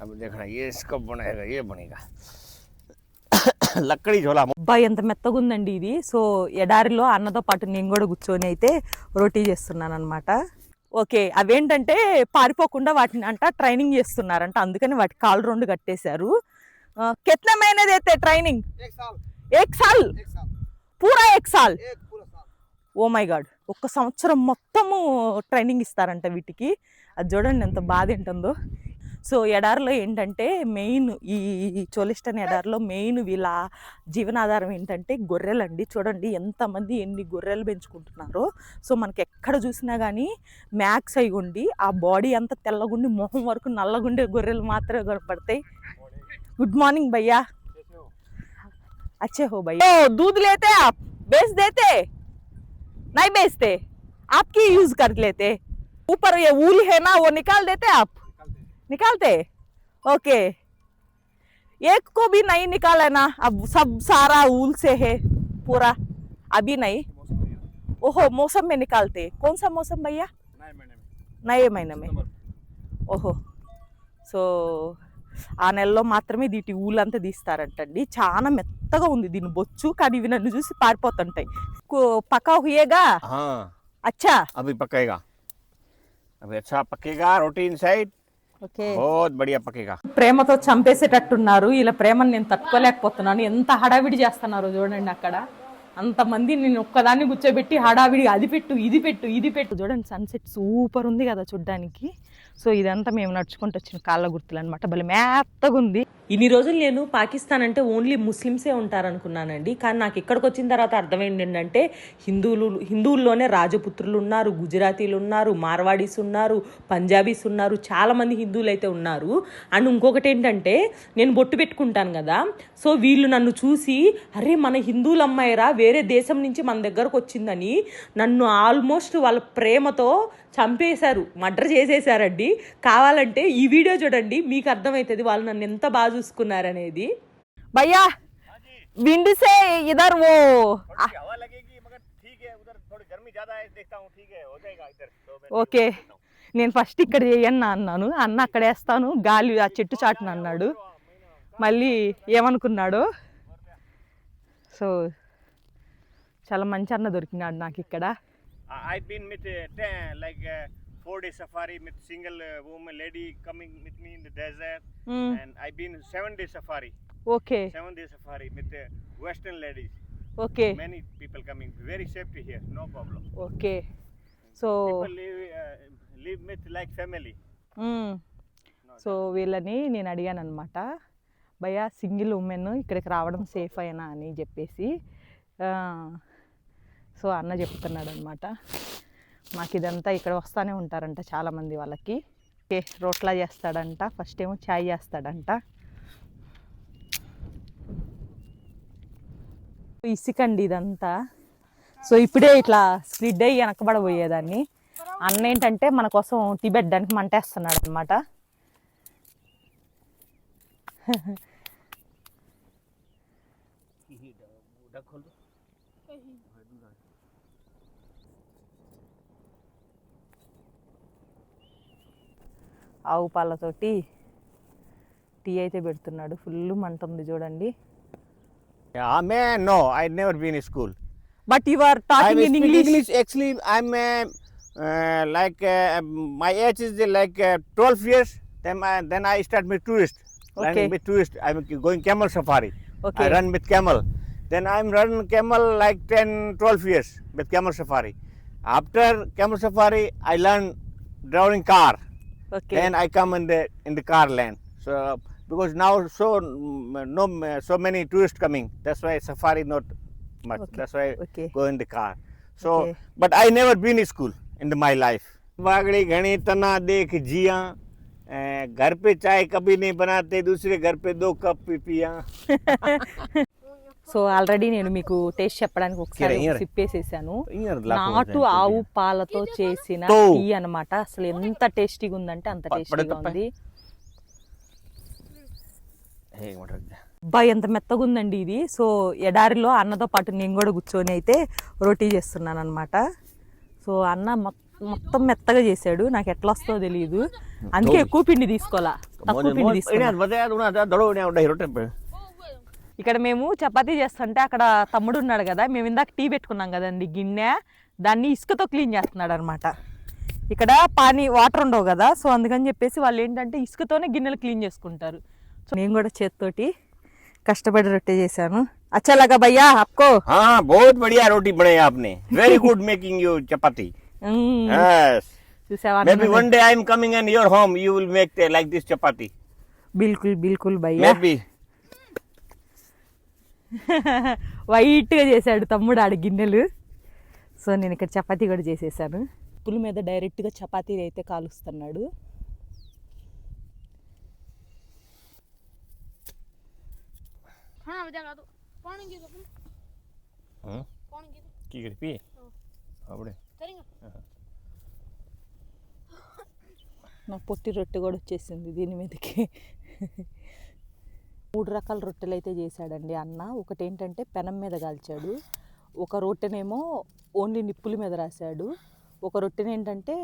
अब देखना ये इसका बनेगा, ये बनेगा లక్కడి జోలా. అబ్బాయి ఎంత మెత్తగా ఉందండి ఇది. సో ఎడారిలో అన్నతో పాటు నేను కూడా కూర్చొని అయితే రోటీ చేస్తున్నాను అనమాట. ఓకే, అవేంటంటే పారిపోకుండా వాటిని అంట ట్రైనింగ్ చేస్తున్నారంట, అందుకని వాటి కాళ్ళు 2 కట్టేశారు. కిतना महीने देते ट्रेनिंग? एक साल पूरा एक साल. ఓ మై గాడ్, 1 సంవత్సరం మొత్తము ట్రైనింగ్ ఇస్తారంట వీటికి. అది చూడండి ఎంత బాధ ఏంటుందో. సో ఎడారిలో ఏంటంటే మెయిన్ ఈ చోలిస్టన్ ఎడారిలో మెయిన్ వీళ్ళ జీవనాధారం ఏంటంటే గొర్రెలండి. చూడండి ఎంతమంది ఎన్ని గొర్రెలు పెంచుకుంటున్నారో. సో మనకి ఎక్కడ చూసినా కానీ మ్యాక్స్ అయి ఉండి ఆ బాడీ అంతా తెల్లగుండి మొహం వరకు నల్లగుండే గొర్రెలు మాత్రమే కనపడతాయి. గుడ్ మార్నింగ్ భయ్యా. अच्छे हो भैया. दूध लेते आप, बेच देते? नहीं बेचते, आपकी यूज कर लेते. ऊपर ये वूल है ना, वो निकाल देते आप? निकालते. ओके, एक को भी नहीं निकाला ना, अब सब सारा वूल से है पूरा. अभी नहीं. ओहो, मौसम में निकालते. कौन सा मौसम भैया? नए महीने में. ओहो, సో ఆ నెలలో మాత్రమే దీటి ఊళ్ళంతా తీస్తారంటండి. చాలా మెత్తగా ఉంది దీని బొచ్చు, కానీ ఇవి నన్ను చూసి పారిపోతుంటాయి. పక్కా హుయేగా? అచ్చా, అవి పక్కేగా, అవి అచ్చా పక్కేగా. రోటీ ఇన్సైడ్ बहुत बढ़िया पकेगा. ప్రేమతో చంపేసేటట్టున్నారు. ఇలా ప్రేమను నేను తట్టుకోలేకపోతున్నాను. ఎంత హడావిడి చేస్తున్నారు చూడండి. అక్కడ అంతమంది నేను ఒక్కదాన్ని కూర్చోబెట్టి హడావిడి అది పెట్టు ఇది పెట్టు ఇది పెట్టు. చూడండి సన్సెట్ సూపర్ ఉంది కదా చూడ్డానికి. సో ఇదంతా మేము నడుచుకుంటూ వచ్చిన కాళ్ళ గుర్తులు అనమాట. భలే మెత్తగా ఉంది. ఇన్ని రోజులు నేను పాకిస్తాన్ అంటే ఓన్లీ ముస్లిమ్సే ఉంటారనుకున్నానండి. కానీ నాకు ఇక్కడికి వచ్చిన తర్వాత అర్థమైంది ఏంటంటే హిందువుల్లోనే రాజపుత్రులు ఉన్నారు, గుజరాతీలు ఉన్నారు, మార్వాడీస్ ఉన్నారు, పంజాబీస్ ఉన్నారు, చాలామంది హిందువులు అయితే ఉన్నారు. అండ్ ఇంకొకటి ఏంటంటే నేను బొట్టు పెట్టుకుంటాను కదా, సో వీళ్ళు నన్ను చూసి అరే మన హిందువుల అమ్మాయిరా వేరే దేశం నుంచి మన దగ్గరకు వచ్చిందని నన్ను ఆల్మోస్ట్ వాళ్ళ ప్రేమతో చంపేశారు, మర్డర్ చేసేసారండి. కావాలంటే ఈ వీడియో చూడండి, మీకు అర్థమవుతుంది వాళ్ళు నన్ను ఎంత బాగా చూసుకున్నారనేది. భయ్యా విండ్ సే ఇధర్ वो हवा लगेगी मगर ठीक है, उधर थोड़ी गर्मी ज्यादा है, देखता हूं ठीक है, हो जाएगा इधर. ఓకే, నేను ఫస్ట్ ఇక్కడ చేయన్నా అన్నాను. అన్న అక్కడ వేస్తాను గాలి ఆ చెట్టు చాటున అన్నాడు. మళ్ళీ ఏమనుకున్నాడు. సో చాలా మంచి అన్న దొరికినాడు నాకు ఇక్కడ. I've been with like 4-day safari with single woman lady coming with me in the desert, and I've been 7-day safari. Okay. 7-day safari with Western ladies. Okay. Many people coming, very safety here, no problem. Okay. So people live with like family. So వీళ్ళని నేను అడిగాను అనమాట, భయ్యా single women ఇక్కడికి రావడం safe అయినా అని చెప్పేసి. సో అన్న చెప్తున్నాడు అనమాట, మాకు ఇదంతా ఇక్కడ వస్తూనే ఉంటారంట చాలామంది వాళ్ళకి. ఓకే, రోట్లా చేస్తాడంట, ఫస్ట్ ఏమో చాయ్ చేస్తాడంట. ఇసుకండి ఇదంతా. సో ఇప్పుడే ఇట్లా స్ప్లిడ్ అయ్యి వెనకబడబోయేదాన్ని. అన్న ఏంటంటే మన కోసం టీ పెట్టడానికి మంటేస్తున్నాడు అనమాట. ఆవు పాలతోటి టీ అయితే పెడుతున్నాడు. ఫుల్ మంట ఉంది చూడండి. No, I've never been in school. But you are talking in English. Actually, I'm like my age is like 12 years. Then I start with tourist. Running with tourist. I'm going camel safari. Okay. I run with camel. Then I'm running camel like 10-12 years with camel safari. After camel safari, I learn driving car. Okay. Then I come in the car lane. So because now so many tourists coming, that's why safari not much. Okay. That's why Okay. go in the car. So Okay. but I never been in school in my life. Wagdi घनी तना देख जिया, घर पे चाय कभी नहीं बनाते, दूसरे घर पे 2 कप पी पिया. సో ఆల్రెడీ నేను మీకు టేస్ట్ చెప్పడానికి ఒకసారి సిప్పేసేసాను. నాటు ఆవు పాలతో చేసిన టీ అనమాట. అసలు ఎంత టేస్టీగా ఉందంటే అంత టేస్టీగా ఉంది. ఎంత మెత్తగా ఉందండి ఇది. సో ఎడారిలో అన్నతో పాటు నేను కూడా కూర్చొని అయితే రోటీ చేస్తున్నాను అనమాట. సో అన్న మొత్తం మెత్తగా చేశాడు. నాకు ఎట్లా వస్తుందో తెలియదు, అందుకే ఎక్కువ పిండి తీసుకోవాలా, తక్కువ పిండి తీసుకోవాలి. ఇక్కడ మేము చపాతీ చేస్తుంటే అక్కడ తమ్ముడు ఉన్నాడు కదా, మేము ఇందాక టీ పెట్టుకున్నాం కదండి గిన్నె, దాన్ని ఇసుకతో క్లీన్ చేస్తున్నాడు అనమాట. ఇక్కడ వాటర్ ఉండవు కదా, సో అందుకని చెప్పేసి వాళ్ళు ఏంటంటే ఇసుకతోనే గిన్నెలు క్లీన్ చేసుకుంటారు. సో నేను కూడా చేత్తోటి కష్టపడి రొట్టె చేశాను. अच्छा लगा भैया आपको? हाँ बहुत बढ़िया रोटी बनाई आपने, very good making you chapati. Yes. Maybe one day I am coming in your home, you will make like this chapati. बिल्कुल बिल्कुल भैया. Maybe. వైట్ గా చేశాడు తమ్ముడు ఆడ గిన్నెలు. సో నేను ఇక్కడ చపాతీ కూడా చేసేసాను. పుల్ మీద డైరెక్ట్ గా చపాతీ అయితే కాలుస్తున్నాడు. నా పొట్టి రొట్టె కూడా వచ్చేసింది దీని మీదకి. 3 రకాల రొట్టెలు అయితే చేశాడండి అన్న. ఒకటి ఏంటంటే పెనం మీద కాల్చాడు, ఒక రొట్టెనేమో ఓన్లీ నిప్పుల మీద రాశాడు, ఒక రొట్టెని ఏంటంటే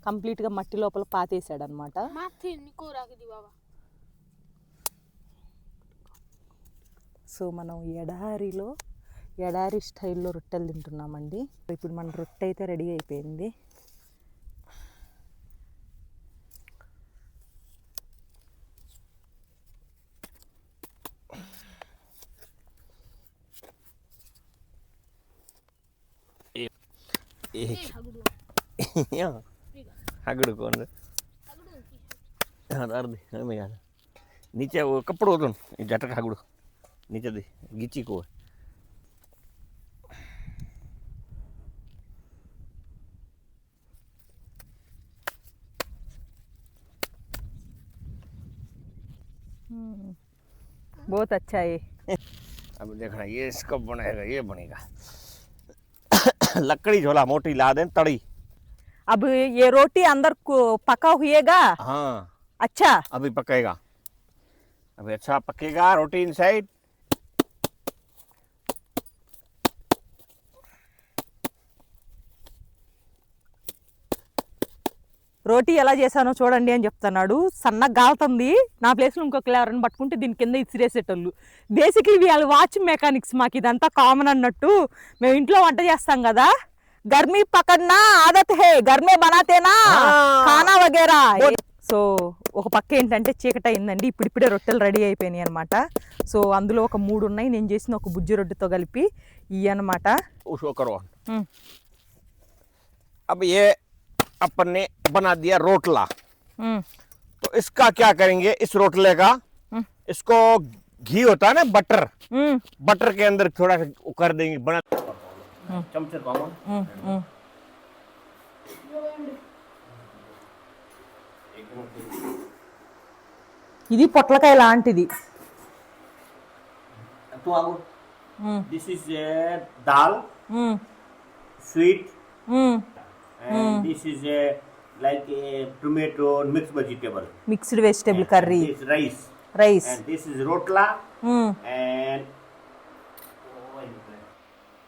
కంప్లీట్గా మట్టి లోపల పాతేసాడు అనమాట. సో మనం ఎడారి స్టైల్లో రొట్టెలు తింటున్నామండి. ఇప్పుడు మన రొట్టె అయితే రెడీ అయిపోయింది. हगड़ कौन नीचे वो कपड़ो तो जटक हगड़ नीचे दे गिची को बहुत अच्छा है. अब देखना ये इसको बनेगा, ये बनेगा. लकड़ी झोला मोटी ला दें तड़ी. अब ये रोटी अंदर को पका हुएगा. हाँ अच्छा अभी पकेगा, अभी अच्छा पकेगा रोटी इनसाइड. రోటీ ఎలా చేశానో చూడండి అని చెప్తున్నాడు. సన్నగా గాలుతుంది. నా ప్లేస్లో ఇంకొక ఎవరైనా పట్టుకుంటే దీని కింద ఇసిరేసేటోళ్ళు. బేసిక్లీ వీళ్ళు వాచ్ మెకానిక్స్, మాకు ఇదంతా కామన్ అన్నట్టు. మేము ఇంట్లో వంట చేస్తాం కదా, గర్మీ పకడ్నా ఆదత్ హే, గర్మే బనాతేనా ఖానా వగేరా. సో ఒక పక్క ఏంటంటే చీకట అయిందండి, ఇప్పుడిప్పుడే రొట్టెలు రెడీ అయిపోయినాయి అనమాట. సో అందులో ఒక 3 ఉన్నాయి, నేను చేసిన ఒక బుజ్జి రొట్టెతో కలిపి ఇవి అనమాట. अब ये अपन ने बना दिया रोटला, तो इसका क्या करेंगे, इस रोटले का इसको घी होता है ना बटर, बटर के अंदर थोड़ा कर देंगे बना चमचे कॉमन. ఇది పొట్లకాయ లాంటిది. This is dal, sweet, and this is like a tomato mixed vegetable. Mixed vegetable curry. This rice. And this is rotla. And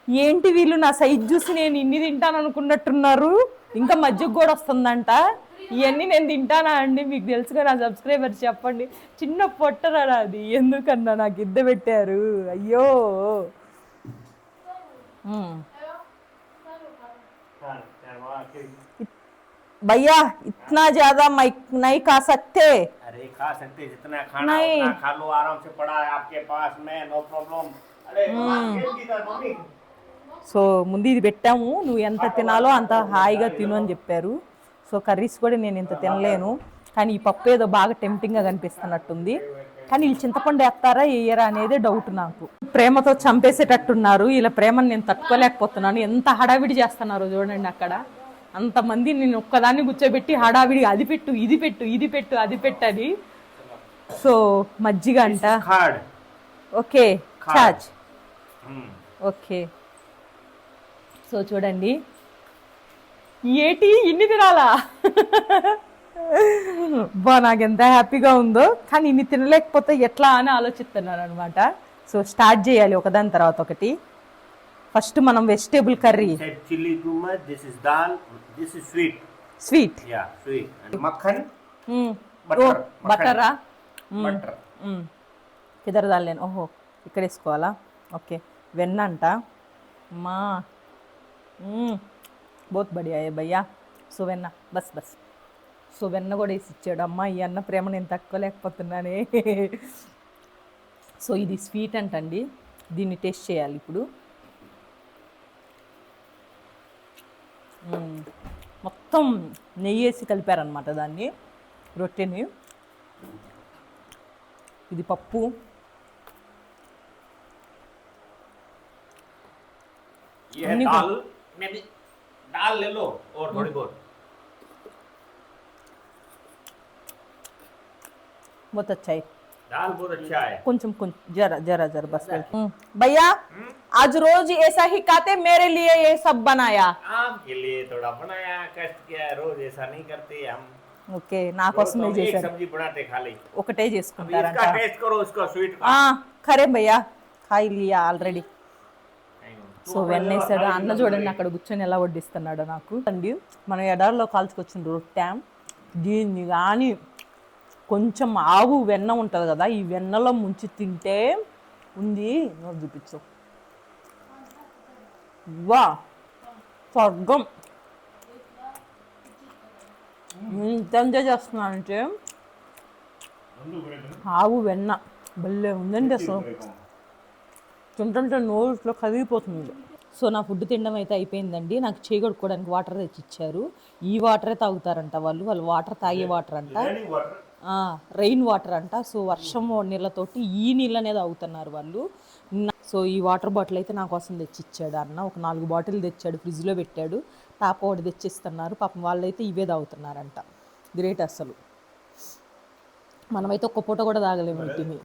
ఏంటి వీళ్ళు నా సైజ్ చూసి నేను ఇన్ని తింటాను అనుకున్నట్టున్నారు. ఇంకా మధ్యకు కూడా వస్తుందంట. ఇవన్నీ నేను తింటానా అండి? మీకు తెలుసుగా నా సబ్స్క్రైబర్స్, చెప్పండి. చిన్న పొట్టరా అది, ఎందుకన్నా నాకు ఇద్ద పెట్టారు. అయ్యో भैया इतना ज्यादा नहीं खा सकते. अरे खा सकते, जितना खाना उतना खा लो, आराम से पड़ा है आपके पास में, नो प्रॉब्लम. अरे సో ముందు ఇది పెట్టాము, నువ్వు ఎంత తినాలో అంత హాయిగా తిను అని చెప్పారు. సో కర్రీస్ కూడా నేను ఇంత తినలేను, కానీ ఈ పప్పు ఏదో బాగా టెంప్టింగ్గా కనిపిస్తున్నట్టుంది. కానీ వీళ్ళు చింతపండు వేస్తారా వేయరా అనేది డౌట్ నాకు. ప్రేమతో చంపేసేటట్టున్నారు. ఇలా ప్రేమను నేను తట్టుకోలేకపోతున్నాను. ఎంత హడావిడి చేస్తున్నారో చూడండి అక్కడ. అంతమంది నేను ఒక్కదాన్ని కూర్చోబెట్టి హడావిడి, అది పెట్టు ఇది పెట్టు ఇది పెట్టు అది పెట్టని. సో మజ్జిగ అంట. ఓకే చాచ్. ఓకే సో చూడండి, ఏటి ఇన్ని తినాలా? బా నాకు ఎంత హ్యాపీగా ఉందో. కానీ ఇన్ని తినలేకపోతే ఎట్లా అని ఆలోచిస్తున్నాను అనమాట. సో స్టార్ట్ చేయాలి ఒకదాని తర్వాత ఒకటి. ఫస్ట్ మనం vegetable curry Said chili too much. This is dal. This is sweet. Sweet Yeah, sweet. And makhan. Butter. బటరా Butter. కిదర్ దాల్లేను ఓహో ఇక్కడ వేసుకోవాలా ఓకే వెన్న అంట మా బోత్ బడియా ఏ భయ్యా సో వెన్న బస్ బస్ సో వెన్న కూడా వేసి ఇచ్చాడు అమ్మ ఈ అన్న ప్రేమ నేను తట్టుకోలేకపోతున్నానే సో ఇది స్వీట్ అంటండి దీన్ని టేస్ట్ చేయాలి ఇప్పుడు మొత్తం నెయ్యి వేసి కలిపారనమాట దాన్ని రొట్టెని ఇది పప్పు ये है दाल में भी दाल ले लो और थोड़ी बहुत बहुत अच्छा है दाल बहुत अच्छा है కొంచెం जरा जरा जरा बस भैया आज रोज ऐसा ही खाते मेरे लिए ये सब बनाया आपके लिए थोड़ा बनाया कष्ट किया रोज ऐसा नहीं करते हम ఓకే నా కోసమే रोज तो हम एक చేశారు सब्जी बनाते खाली ఒకటే अभी చేసుకుంటారంట इसका टेस्ट करो उसका स्वीट ఆ ఖరే భయ్యా ఖాయి లియా ఆల్రెడీ సో వెన్నేసాడు అన్న చూడండి అక్కడ కూర్చొని ఎలా వడ్డిస్తున్నాడో నాకు అండి మనం ఎడారిలో కాల్చుకొచ్చిన రొట్టె దీన్ని కానీ కొంచెం ఆవు వెన్న ఉంటుంది కదా ఈ వెన్నలో ముంచి తింటే ఉంది నోరు చూపించు వా స్వర్గం ఎంత ఎంజాయ్ చేస్తున్నానంటే ఆవు వెన్న భలే ఉందండి అసలు తింటుంటే నోరులో కరిగిపోతుంది సో నా ఫుడ్ తినడం అయితే అయిపోయిందండి నాకు చేయి కడుక్కోవడానికి వాటర్ తెచ్చి ఇచ్చారు ఈ వాటరే తాగుతారంట వాళ్ళు వాటర్ తాగే వాటర్ అంట రెయిన్ వాటర్ అంట సో వర్షం నీళ్ళతోటి ఈ నీళ్ళనే తాగుతున్నారు వాళ్ళు సో ఈ వాటర్ బాటిల్ అయితే నా కోసం తెచ్చి ఇచ్చాడు అన్న ఒక 4 బాటిల్ తెచ్చాడు ఫ్రిడ్జ్లో పెట్టాడు టాప్ ఒకటి తెచ్చిస్తున్నారు పాపం వాళ్ళైతే ఇవే తాగుతున్నారంట గ్రేట్ అసలు మనమైతే ఒక్క పూట కూడా తాగలేము వీటిని